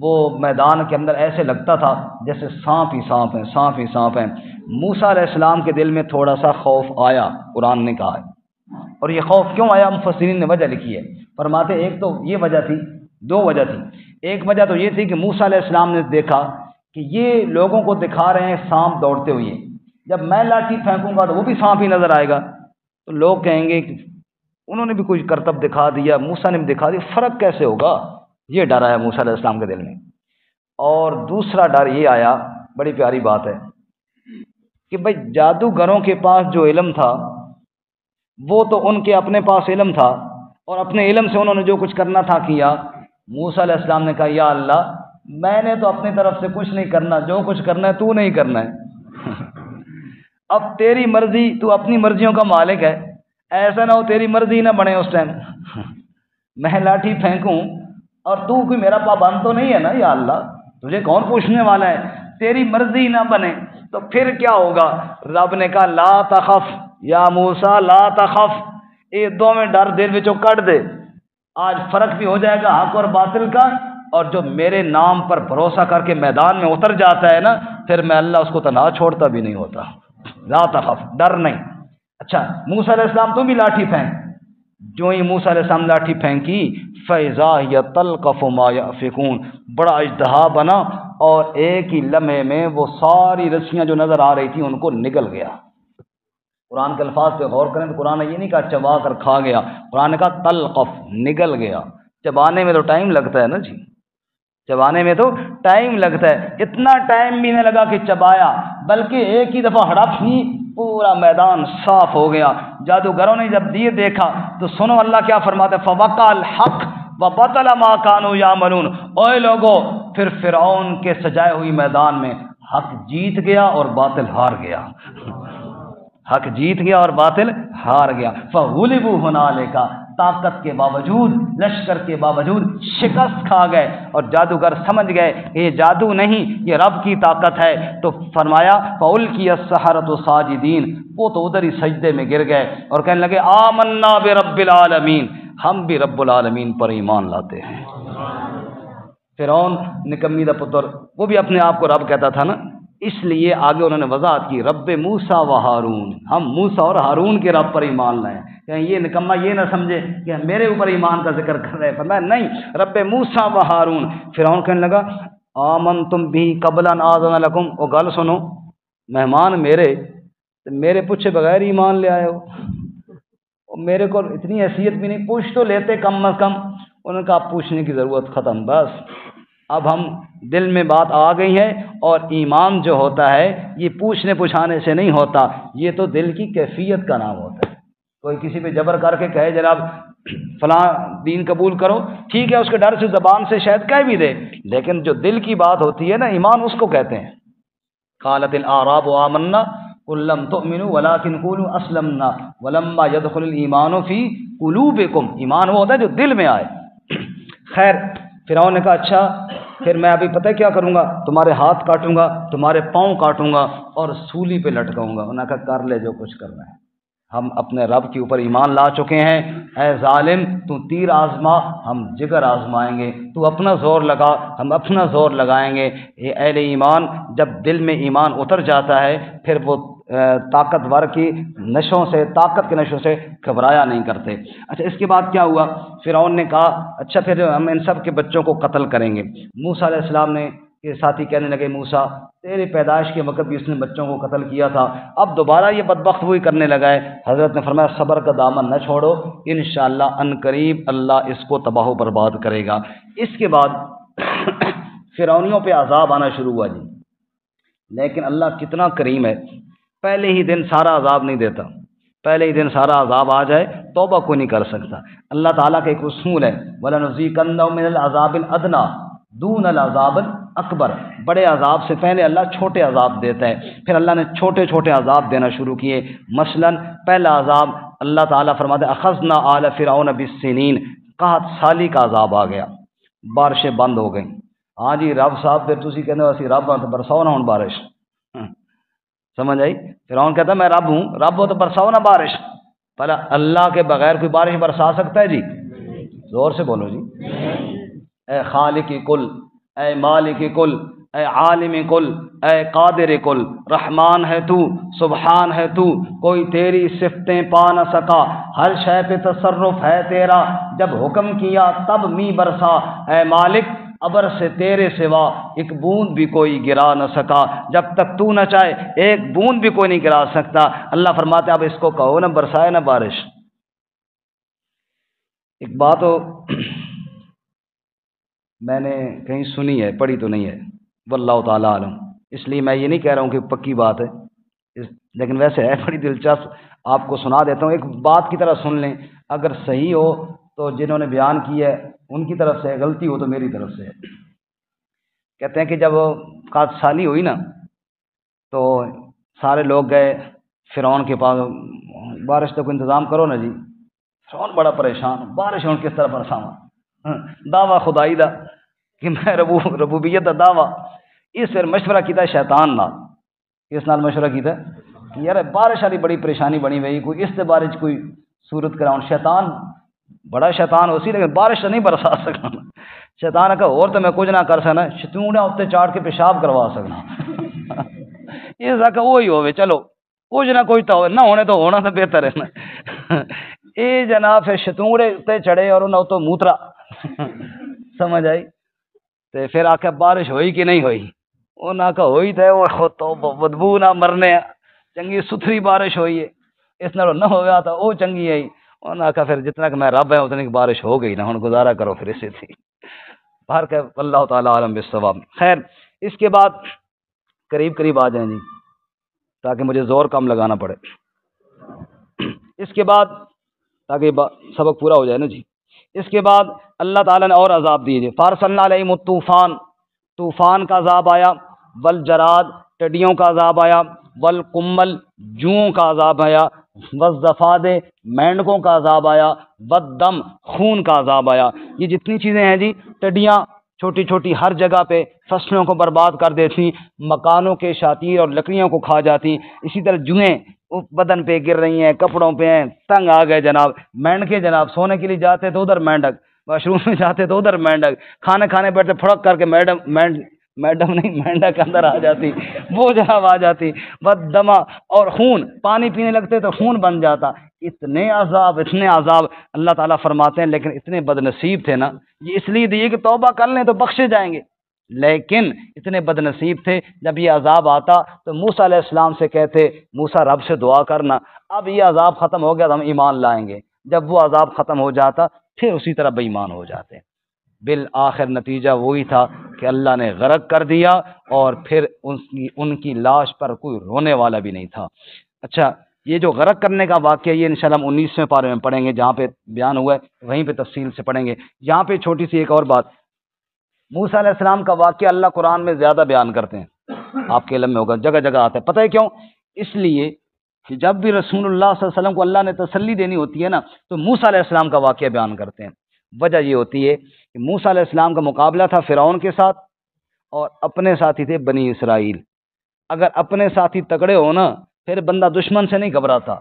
وہ میدان کے اندر ایسے لگتا تھا جیسے سانپ ہی سانپ ہیں، سانپ ہی سانپ ہیں۔ موسیٰ علیہ السلام کے دل میں تھوڑا سا خوف آیا، قرآن نے کہا ہے۔ اور یہ خوف کیوں آیا، مفسرین نے وجہ لکھی ہے، فرماتے ایک تو یہ وجہ تھی، دو وجہ تھی۔ ایک وجہ تو یہ تھی کہ موسیٰ علیہ السلام نے دیکھا کہ یہ لوگوں کو دکھا رہے ہیں سانپ دوڑتے ہوئے، جب میں لاٹھی پھینکوں گا تو وہ بھی سانپ ہی نظر آئے گا، تو لوگ کہیں گے کہ انہوں نے بھی کوئی کرتب دکھا دیا، موسیٰ نے بھی دکھا دیا، فرق کیسے ہوگا؟ یہ ڈر آیا موسیٰ علیہ السلام کے دل میں۔ اور دوسرا ڈر یہ آیا، بڑی پیاری بات ہے، کہ بھئی جادوگروں کے پاس جو علم تھا وہ تو ان کے اپنے پاس علم تھا، اور اپنے علم سے انہوں نے جو کچھ کرنا تھا کیا۔ موسیٰ علیہ السلام نے کہا یا اللہ، میں نے تو اپنی طرف سے کچھ نہیں کرنا، جو کچھ کرنا ہے تو نہیں کرنا ہے۔ اب تیری مرضی، تو اپنی مرضیوں کا مالک ہے، ایسا نہ ہو تیری مرضی نہ بنے اس ٹائم، میں لاٹھی پھینکوں اور تو کوئی میرا پابند تو نہیں ہے نا، یا اللہ تجھے کون پوچھنے والا ہے، تیری مرضی نہ بنے تو پھر کیا ہوگا؟ رب نے کہا لا تخف یا موسیٰ لا تخف، یہ دو میں ڈر دل وچوں کٹ دے، آج فرق بھی ہو جائے گا حق اور باطل کا، اور جو میرے نام پر بھروسہ کر کے میدان میں اتر جاتا ہے نا، پھر میں اللہ اس کو تنہا چھوڑتا بھی نہیں ہوتا۔ لا تخف، ڈر نہیں۔ اچھا موسیٰ علیہ السلام تم بھی لاٹھی پھینک۔ جو ہی موسیٰ علیہ السلام لاٹھی پھینکی، فَإِذَا هِيَ تَلْقَفُ مَا يَأْفِكُونَ، بڑا اژدہا بنا، اور ایک ہی لمحے میں وہ ساری رسیاں جو نظر آ رہی تھیں ان کو نگل گیا۔ قرآن کے الفاظ پہ غور کریں تو قرآن نے یہ نہیں کہا چبا کر کھا گیا، قرآن نے کہا تلقف، نگل گیا۔ چبانے میں تو ٹائم لگتا ہے نا جی، چبانے میں تو ٹائم لگتا ہے، اتنا ٹائم بھی نہیں لگا کہ چبایا، بلکہ ایک ہی دفعہ ہڑپ ہی پورا میدان صاف ہو گیا۔ جادوگروں نے جب یہ دیکھا تو سنو اللہ کیا فرماتے ہیں، فَوَقَعَ الْحَقُّ وَبَطَلَ مَا كَانُوا يَعْمَلُونَ، اوے لوگو، پھر فرعون کے سجائے ہوئی میدان میں حق جیت گیا اور باطل ہار گیا، حق جیت گیا اور باطل ہار گیا۔ فَغُلِبُوا هُنَالِكَ، طاقت کے باوجود، لشکر کے باوجود شکست کھا گئے، اور جادوگر سمجھ گئے یہ جادو نہیں، یہ رب کی طاقت ہے، تو فرمایا فَأُلْقِيَ السَّحَرَةُ سَاجِدِينَ، وہ تو ادھر ہی سجدے میں گر گئے اور کہنے لگے آمنا برب العالمین، ہم بھی رب العالمین پر ایمان لاتے ہیں۔ فرعون نکمی دا پتر، وہ بھی اپنے آپ کو رب کہتا تھا نا، اس لیے آگے انہوں نے وضاحت کی رب موسیٰ و ہارون، ہم موسیٰ اور ہارون کے رب پر ایمان لائیں، کہیں یہ نکما یہ نہ سمجھے کہ میرے اوپر ایمان کا ذکر کر رہے، فرمایا نہیں، رب موسیٰ و ہارون۔ فرعون کہنے لگا آمنتم بھی قبل ان آذن لکم، او گل سنو، مہمان میرے پوچھے بغیر ایمان لے آئے ہو، میرے کو اتنی حیثیت بھی نہیں، پوچھ تو لیتے کم از کم۔ انہوں نے کہا آپ پوچھنے کی ضرورت ختم، بس اب ہم دل میں بات آ گئی ہے، اور ایمان جو ہوتا ہے یہ پوچھنے پوچھانے سے نہیں ہوتا، یہ تو دل کی کیفیت کا نام ہوتا ہے۔ کوئی کسی پہ جبر کر کے کہے جناب فلاں دین قبول کرو، ٹھیک ہے، اس کے ڈر سے زبان سے شاید کہہ بھی دے، لیکن جو دل کی بات ہوتی ہے نا، ایمان اس کو کہتے ہیں۔ قالت الاعراب آمنا قل لم تؤمنوا ولكن قولوا اسلمنا ولما يدخل الايمان في قلوبكم، ایمان وہ ہوتا ہے جو دل میں آئے۔ خیر، فرعون نے کہا اچھا پھر میں ابھی پتہ کیا کروں گا، تمہارے ہاتھ کاٹوں گا، تمہارے پاؤں کاٹوں گا اور سولی پہ لٹکاؤں گا۔ انہوں نے کہا کر لے جو کچھ کرنا ہے، ہم اپنے رب کے اوپر ایمان لا چکے ہیں، اے ظالم تو تیر آزما، ہم جگر آزمائیں گے، تو اپنا زور لگا، ہم اپنا زور لگائیں گے۔ یہ اہل ایمان جب دل میں ایمان اتر جاتا ہے پھر وہ طاقتور کی نشوں سے، طاقت کے نشوں سے گھبرایا نہیں کرتے۔ اچھا اس کے بعد کیا ہوا؟ فرعون نے کہا اچھا پھر ہم ان سب کے بچوں کو قتل کریں گے۔ موسیٰ علیہ السلام نے کے ساتھی کہنے لگے موسیٰ تیری پیدائش کے وقت بھی اس نے بچوں کو قتل کیا تھا، اب دوبارہ یہ بدبخت وہی کرنے لگا ہے۔ حضرت نے فرمایا صبر کا دامن نہ چھوڑو، انشاءاللہ ان قریب اللہ اس کو تباہ و برباد کرے گا۔ اس کے بعد فرعونیوں پہ عذاب آنا شروع ہوا جی، لیکن اللہ کتنا کریم ہے، پہلے ہی دن سارا عذاب نہیں دیتا، پہلے ہی دن سارا عذاب آ جائے توبہ کوئی نہیں کر سکتا۔ اللہ تعالیٰ کا ایک اصول ہے وَلَنُذِيقَنَّهُم مِّنَ الْعَذَابِ الْأَدْنَىٰ دُونَ الْعَذَابِ الْأَكْبَرِ، بڑے عذاب سے پہلے اللہ چھوٹے عذاب دیتا ہے۔ پھر اللہ نے چھوٹے چھوٹے عذاب دینا شروع کیے۔ مثلا پہلا عذاب اللہ تعالیٰ فرماتے اخذنا آل فرعون بالسنین، 61 سالی کا عذاب آ گیا، بارشیں بند ہو گئیں۔ ہاں جی رب صاحب پھر تسی کہنے اسی رب ہاں تو برساؤ نہ ہوں بارش، سمجھ آئی؟ فرعون کہتا ہے میں رب ہوں، رب ہو تو برساؤ نہ بارش۔ بھلا اللہ کے بغیر کوئی بارش برسا سکتا ہے جی؟ زور سے بولو جی۔ اے خالق کل، اے مالک کل، اے عالم کل، اے قادر کل، رحمان ہے تو، سبحان ہے تو، کوئی تیری صفتیں پا نہ سکا، ہر شے پہ تصرف ہے تیرا، جب حکم کیا تب می برسا، اے مالک ابر سے تیرے سوا ایک بوند بھی کوئی گرا نہ سکا، جب تک تو نہ چاہے ایک بوند بھی کوئی نہیں گرا سکتا۔ اللہ فرماتے اب اس کو کہو نہ برسائے نہ بارش۔ ایک بات ہو میں نے کہیں سنی ہے، پڑھی تو نہیں ہے، واللہ تعالی عالم، اس لیے میں یہ نہیں کہہ رہا ہوں کہ پکی بات ہے، لیکن ویسے ہے بڑی دلچسپ، آپ کو سنا دیتا ہوں، ایک بات کی طرح سن لیں، اگر صحیح ہو تو جنہوں نے بیان کی ہے ان کی طرف سے، غلطی ہو تو میری طرف سے ہے۔ کہتے ہیں کہ جب 61 سالی ہوئی نا تو سارے لوگ گئے فرعون کے پاس، بارش تو کوئی انتظام کرو نا جی۔ فرعون بڑا پریشان، بارش ہوں کس طرح برساواں، دعویٰ خدائی دا کہ میں ربوبیت دا دعویٰ۔ اس پھر مشورہ کیتا شیطان نال، اس نال مشورہ کیتا کہ یار بارش والی بڑی پریشانی بنی ہوئی، کوئی اس سے بارش کوئی صورت کراؤں۔ شیطان بڑا شیطان ہو سی لیکن بارش تو نہیں برسا سکنا۔ شیطان نے کہا اور تو میں کچھ نہ کر سکنا، شتونڈا اتنے چاڑ کے پیشاب کروا سکنا۔ یہ سکا وہی ہوئے، چلو کچھ نہ کچھ تو نہ ہونے تو ہونا تو بہتر ہے نا۔ یہ جناب پھر شتونڈے اتنے چڑھے اور انہوں تو موترا، سمجھ آئی؟ تو پھر آکھا بارش ہوئی کہ نہیں ہوئی؟ انہوں نے ہوئی تھے، وہ خود تو بدبو نہ مرنے، چنگی ستھری بارش ہوئی ہے، اس نال نہ ہوا تھا وہ چنگی ہے۔ انہوں نے کہا پھر جتنا کہ میں رب ہے اتنی بارش ہو گئی نا، ہن گزارا کرو پھر اسے تھی۔ باہر کہ اللہ تعالی عالم بالصواب۔ خیر اس کے بعد قریب قریب آ جائیں جی تاکہ مجھے زور کم لگانا پڑے۔ اس کے بعد تاکہ سبق پورا ہو جائے نا جی۔ اس کے بعد اللہ تعالیٰ نے اور عذاب دیے، فارسلنا علیہم الطوفان، طوفان کا عذاب آیا، والجراد ٹڈیوں کا عذاب آیا، والقمل جوؤں کا عذاب آیا، والضفادع مینڈکوں کا عذاب آیا، والدم خون کا عذاب آیا۔ یہ جتنی چیزیں ہیں جی، ٹڈیاں چھوٹی چھوٹی ہر جگہ پہ فصلوں کو برباد کر دیتی، مکانوں کے شاطیر اور لکڑیوں کو کھا جاتی، اسی طرح جوئیں بدن پہ گر رہی ہیں، کپڑوں پہ ہیں، تنگ آ گئے جناب۔ مینڈکیں جناب سونے کے لیے جاتے تو ادھر مینڈک، واش روم میں جاتے تو ادھر مینڈک، کھانے کھانے بیٹھتے پھڑک کر کے میڈم نہیں مینڈک اندر آ جاتی، وہ جناب آ جاتی۔ بددما اور خون، پانی پینے لگتے تو خون بن جاتا۔ اتنے عذاب اللہ تعالیٰ فرماتے ہیں، لیکن اتنے بد نصیب تھے نا، یہ اس لیے دیے کہ توبہ کر لیں تو بخشے جائیں گے، لیکن اتنے بد نصیب تھے جب یہ عذاب آتا تو موسیٰ علیہ السلام سے کہتے موسیٰ رب سے دعا کرنا اب یہ عذاب ختم ہو گیا تو ہم ایمان لائیں گے، جب وہ عذاب ختم ہو جاتا پھر اسی طرح بے ایمان ہو جاتے۔ بالآخر نتیجہ وہی تھا کہ اللہ نے غرق کر دیا، اور پھر ان کی لاش پر کوئی رونے والا بھی نہیں تھا۔ اچھا، یہ جو غرق کرنے کا واقعہ، یہ انشاءاللہ ہم 19ویں پارے میں پڑھیں گے، جہاں پہ بیان ہوا ہے وہیں پہ تفصیل سے پڑھیں گے۔ یہاں پہ چھوٹی سی ایک اور بات، موسیٰ علیہ السلام کا واقعہ اللہ قرآن میں زیادہ بیان کرتے ہیں، آپ کے علم میں ہوگا، جگہ جگہ آتا ہے۔ پتہ ہے کیوں؟ اس لیے کہ جب بھی رسول اللہ صلی اللہ علیہ وسلم کو اللہ نے تسلی دینی ہوتی ہے نا، تو موسیٰ علیہ السلام کا واقعہ بیان کرتے ہیں۔ وجہ یہ ہوتی ہے کہ موسیٰ علیہ السلام کا مقابلہ تھا فرعون کے ساتھ، اور اپنے ساتھی تھے بنی اسرائیل۔ اگر اپنے ساتھی تگڑے ہو نا، پھر بندہ دشمن سے نہیں گھبراتا،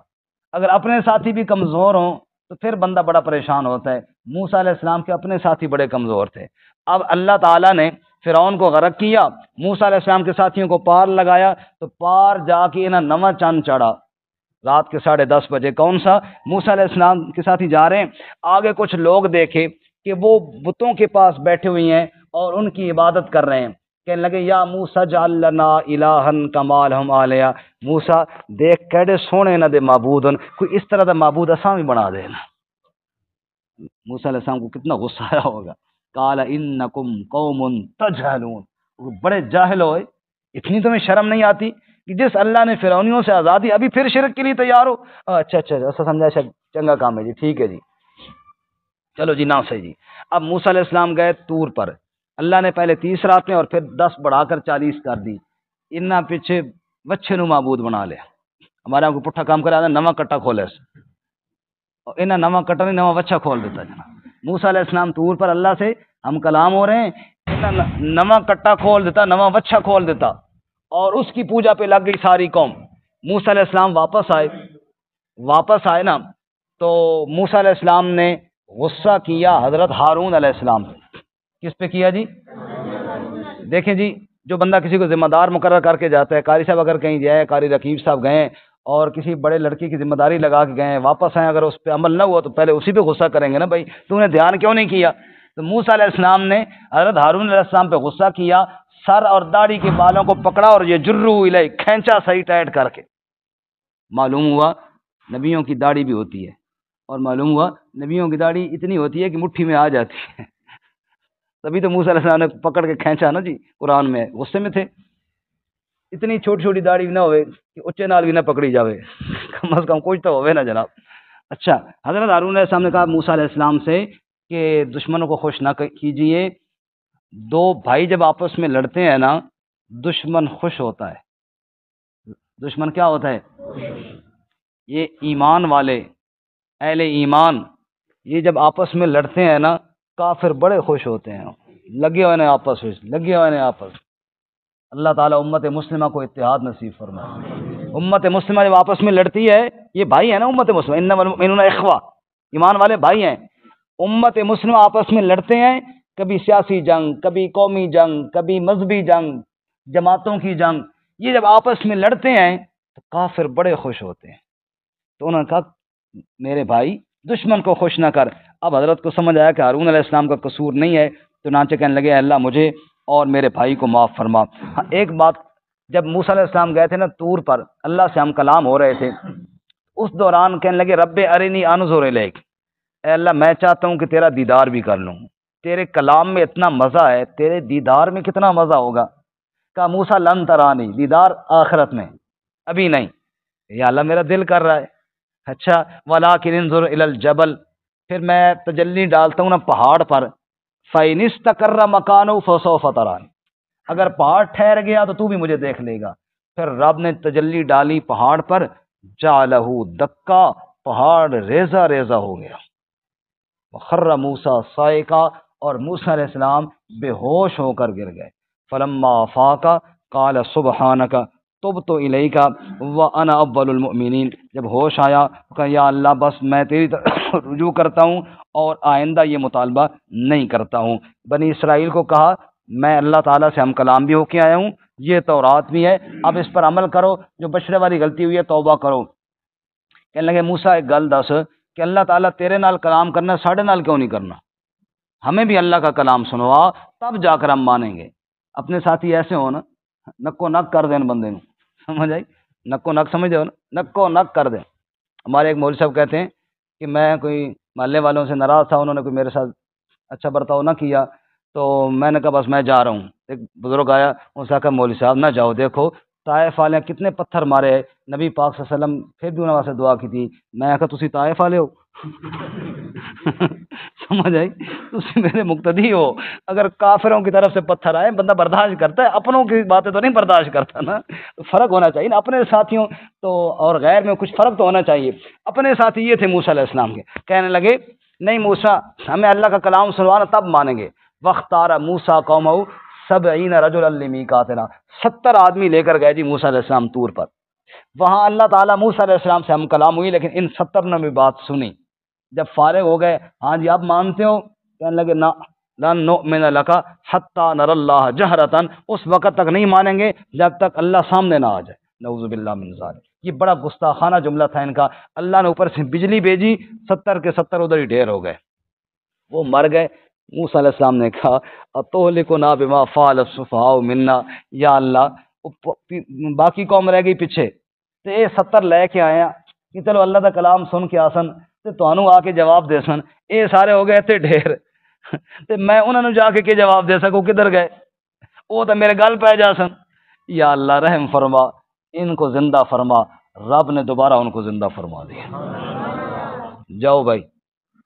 اگر اپنے ساتھی بھی کمزور ہوں تو پھر بندہ بڑا پریشان ہوتا ہے۔ موسیٰ علیہ السلام کے اپنے ساتھی بڑے کمزور تھے۔ اب اللہ تعالیٰ نے فرعون کو غرق کیا، موسیٰ علیہ السلام کے ساتھیوں کو پار لگایا، تو پار جا کے انہیں نواں چاند چڑھا رات کے 10:30 بجے۔ کون سا؟ موسیٰ علیہ السلام کے ساتھ ہی جا رہے ہیں، آگے کچھ لوگ دیکھے کہ وہ بتوں کے پاس بیٹھے ہوئے ہیں اور ان کی عبادت کر رہے ہیں۔ کہنے لگے یا موسیٰ جعل لنا الہا کما لہم آلیہ، موسیٰ دیکھ کیڑے سونے نہ دے معبود، کوئی اس طرح دا معبود اساں بھی بنا دینا۔ موسیٰ علیہ السلام کو کتنا غصہ آیا ہوگا۔ قال انکم قوم تجہلون، بڑے جاہل ہوئے، اتنی تمہیں شرم نہیں آتی کہ جس اللہ نے فرعونیوں سے آزادی، ابھی پھر شرک کے لیے تیار ہو؟ اچھا ایسا سمجھا، چنگا کام ہے جی، ٹھیک ہے جی، چلو جی، نہ صحیح جی۔ اب موسیٰ علیہ السلام گئے طور پر، اللہ نے پہلے 30 راتیں اور پھر 10 بڑھا کر 40 کر دی۔ انہاں پیچھے وچھے نو معبود بنا لیا۔ ہمارے یہاں کو پٹھا کام کرا نواں کٹا کھولے سے، اور انہاں نواں کٹا نہیں نواں وچھا کھول دیتا جناب۔ موسیٰ علیہ السلام طور پر اللہ سے ہم کلام ہو رہے ہیں، انہاں نواں کٹا کھول دیتا، نواں وچھا کھول دیتا، اور اس کی پوجا پہ لگ گئی ساری قوم۔ موسیٰ علیہ السلام واپس آئے نا، تو موسیٰ علیہ السلام نے غصہ کیا حضرت ہارون علیہ السلام پہ۔ کس پہ کیا جی؟ دیکھیں جی، جو بندہ کسی کو ذمہ دار مقرر کر کے جاتا ہے، قاری صاحب اگر کہیں جائے، قاری رقیب صاحب گئے اور کسی بڑے لڑکی کی ذمہ داری لگا کے گئے، واپس آئیں، اگر اس پہ عمل نہ ہوا تو پہلے اسی پہ غصہ کریں گے نا، بھائی تو نے دھیان کیوں نہیں کیا؟ تو موسیٰ علیہ السلام نے حضرت ہارون علیہ السلام پہ غصہ کیا، سر اور داڑھی کے بالوں کو پکڑا اور یہ جرو الیہ، کھینچا صحیح ٹائٹ کر کے۔ معلوم ہوا نبیوں کی داڑھی بھی ہوتی ہے، اور معلوم ہوا نبیوں کی داڑھی اتنی ہوتی ہے کہ مٹھی میں آ جاتی ہے، تبھی تو موسیٰ علیہ السلام نے پکڑ کے کھینچا نا جی، قرآن میں غصے میں تھے۔ اتنی چھوٹی چھوٹی داڑھی بھی نہ ہوئے کہ اچے نال بھی نہ پکڑی جاوے، کم از کم کچھ تو ہوئے نا جناب۔ اچھا، حضرت ہارون علیہ السلام نے کہا موسیٰ علیہ السلام سے کہ دشمنوں کو خوش نہ کیجیے، دو بھائی جب آپس میں لڑتے ہیں نا، دشمن خوش ہوتا ہے۔ دشمن کیا ہوتا ہے؟ یہ ایمان والے، اہل ایمان، یہ جب آپس میں لڑتے ہیں نا، کافر بڑے خوش ہوتے ہیں، لگے ہوئے ہیں آپس۔ اللہ تعالیٰ امت مسلمہ کو اتحاد نصیب فرمائے۔ امت مسلمہ جب آپس میں لڑتی ہے، یہ بھائی ہیں نا امت مسلمہ، انما المؤمنون اخوہ، ایمان والے بھائی ہیں۔ امت مسلمہ آپس میں لڑتے ہیں، کبھی سیاسی جنگ، کبھی قومی جنگ، کبھی مذہبی جنگ، جماعتوں کی جنگ، یہ جب آپس میں لڑتے ہیں تو کافر بڑے خوش ہوتے ہیں۔ تو انہوں نے کہا میرے بھائی دشمن کو خوش نہ کر۔ اب حضرت کو سمجھ آیا کہ ہارون علیہ السلام کا قصور نہیں ہے، تو چنانچہ کہنے لگے اللہ مجھے اور میرے بھائی کو معاف فرما۔ ہاں، ایک بات، جب موسیٰ علیہ السلام گئے تھے نا طور پر، اللہ سے ہم کلام ہو رہے تھے، اس دوران کہنے لگے رب ارنی انظر الیک، اے اللہ میں چاہتا ہوں کہ تیرا دیدار بھی کر لوں، تیرے کلام میں اتنا مزہ ہے، تیرے دیدار میں کتنا مزہ ہوگا۔ کہا موسیٰ لن ترانی، دیدار آخرت میں، ابھی نہیں۔ یا اللہ میرا دل کر رہا ہے۔ اچھا، ولکن انظر الی الجبل، پھر میں تجلی ڈالتا ہوں نا پہاڑ پر، فَإِنِ اسْتَقَرَّ مَكَانُهُ فَسَوْفَ تَرَانِی، اگر پہاڑ ٹھہر گیا تو بھی مجھے دیکھ لے گا۔ پھر رب نے تجلی ڈالی پہاڑ پر، جعلہ دکا، پہاڑ ریزہ ریزہ ہو گیا۔ وخر موسیٰ صائقا، اور موسیٰ علیہ السلام بے ہوش ہو کر گر گئے۔ فلما افاق قال سبحانک تبت الیک وانا اول المؤمنین، جب ہوش آیا کہ یا اللہ بس میں تیری طرف رجوع کرتا ہوں اور آئندہ یہ مطالبہ نہیں کرتا ہوں۔ بنی اسرائیل کو کہا میں اللہ تعالیٰ سے ہم کلام بھی ہو کے آیا ہوں، یہ تورات بھی ہے، اب اس پر عمل کرو، جو بچڑے والی غلطی ہوئی ہے توبہ کرو۔ کہنے لگے موسیٰ ایک گل دس کہ اللہ تعالیٰ تیرے نال کلام کرنا، ساڑھے نال کیوں نہیں کرنا؟ ہمیں بھی اللہ کا کلام سنوا، تب جا کر ہم مانیں گے۔ اپنے ساتھی ایسے ہو نا، نکو نک کر دیں بندے نو، سمجھ آئی؟ نکو نک سمجھ ہو نا، نکو نک کر دیں۔ ہمارے ایک مولوی صاحب کہتے ہیں کہ میں کوئی محلے والوں سے ناراض تھا، انہوں نے کوئی میرے ساتھ اچھا برتاؤ نہ کیا، تو میں نے کہا بس میں جا رہا ہوں. ایک بزرگ آیا، اس نے کہا مولوی صاحب نہ جاؤ، دیکھو طائف والے کتنے پتھر مارے، نبی پاک صلی اللہ علیہ وسلم پھر بھی انہوں نے واسطے دعا کی تھی. میں کہا تسی طائف والے ہو؟ سمجھ آئی؟ تسی میرے مقتدی ہو. اگر کافروں کی طرف سے پتھر آئے بندہ برداشت کرتا ہے، اپنوں کی باتیں تو نہیں برداشت کرتا نا. فرق ہونا چاہیے نا اپنے ساتھیوں تو اور غیر میں، کچھ فرق تو ہونا چاہیے. اپنے ساتھی یہ تھے موسیٰ علیہ السلام کے، کہنے لگے نہیں موسیٰ ہمیں اللہ کا کلام سنوانا تب مانیں گے. وختار موسیٰ قومہ 70 رجلا لمیقاتنا، 70 آدمی لے کر گئے جی موسیٰ علیہ السلام طور پر. وہاں اللہ تعالیٰ موسیٰ علیہ السلام سے ہم کلام ہوئی، لیکن ان 70 نے بھی بات سنی. جب فارغ ہو گئے، ہاں جی آپ مانتے ہو؟ کہنے لگے نہ لن نؤمن لک حتی نری اللہ جہرۃ، اس وقت تک نہیں مانیں گے جب تک اللہ سامنے نہ آ جائے. نعوذ باللہ من ذالک. یہ بڑا گستاخانہ جملہ تھا ان کا. اللہ نے اوپر سے بجلی بھیجی، 70 کے 70 ادھر ہی ڈھیر ہو گئے، وہ مر گئے. موسیٰ علیہ السلام نے کہا اتہلکنا بما فعل السفہاء منا، یا اللہ باقی قوم رہ گئی پیچھے، تو یہ 70 لے کے آئے کہ چلو اللہ کا کلام سن کے آسن تے تانوں آ کے جواب دے سن. اے سارے ہو گئے تے ڈھیر تے میں انہوں نے جا کے جواب دے سکوں؟ کدھر گئے؟ وہ تو میرے گل پہ جا سن. یا اللہ رحم فرما، ان کو زندہ فرما. رب نے دوبارہ ان کو زندہ فرما دیا. جاؤ بھائی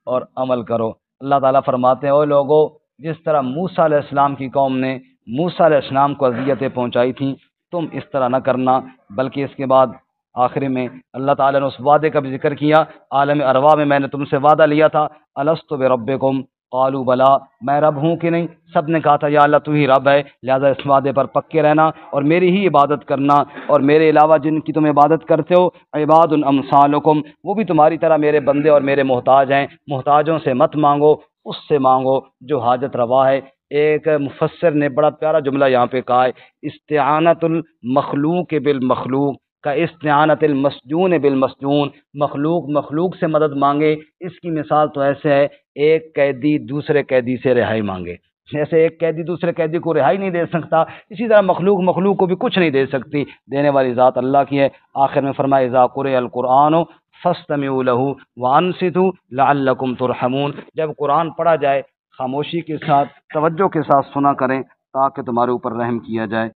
اور عمل کرو. اللہ تعالیٰ فرماتے ہیں او لوگو، جس طرح موسیٰ علیہ السلام کی قوم نے موسیٰ علیہ السلام کو اذیتیں پہنچائی تھیں، تم اس طرح نہ کرنا. بلکہ اس کے بعد آخر میں اللہ تعالیٰ نے اس وعدے کا بھی ذکر کیا. عالم ارواح میں نے تم سے وعدہ لیا تھا، الست بربکم قالوا بلا، میں رب ہوں کہ نہیں؟ سب نے کہا تھا یا اللہ تو ہی رب ہے، لہذا اس وعدے پر پکے رہنا اور میری ہی عبادت کرنا، اور میرے علاوہ جن کی تم عبادت کرتے ہو عباد امثالکم، وہ بھی تمہاری طرح میرے بندے اور میرے محتاج ہیں. محتاجوں سے مت مانگو، اس سے مانگو جو حاجت روا ہے. ایک مفسر نے بڑا پیارا جملہ یہاں پہ کہا ہے، استعانت المخلوق بالمخلوق کا استعانت المسجون بالمسجون. مخلوق مخلوق سے مدد مانگے، اس کی مثال تو ایسے ہے ایک قیدی دوسرے قیدی سے رہائی مانگے. جیسے ایک قیدی دوسرے قیدی کو رہائی نہیں دے سکتا، اسی طرح مخلوق مخلوق کو بھی کچھ نہیں دے سکتی. دینے والی ذات اللہ کی ہے. آخر میں فرمایا اذا قرئ القرآن فاستمعوا له وانصتوا لعلکم ترحمون. جب قرآن پڑھا جائے خاموشی کے ساتھ توجہ کے ساتھ سنا کریں تاکہ تمہارے اوپر رحم کیا جائے.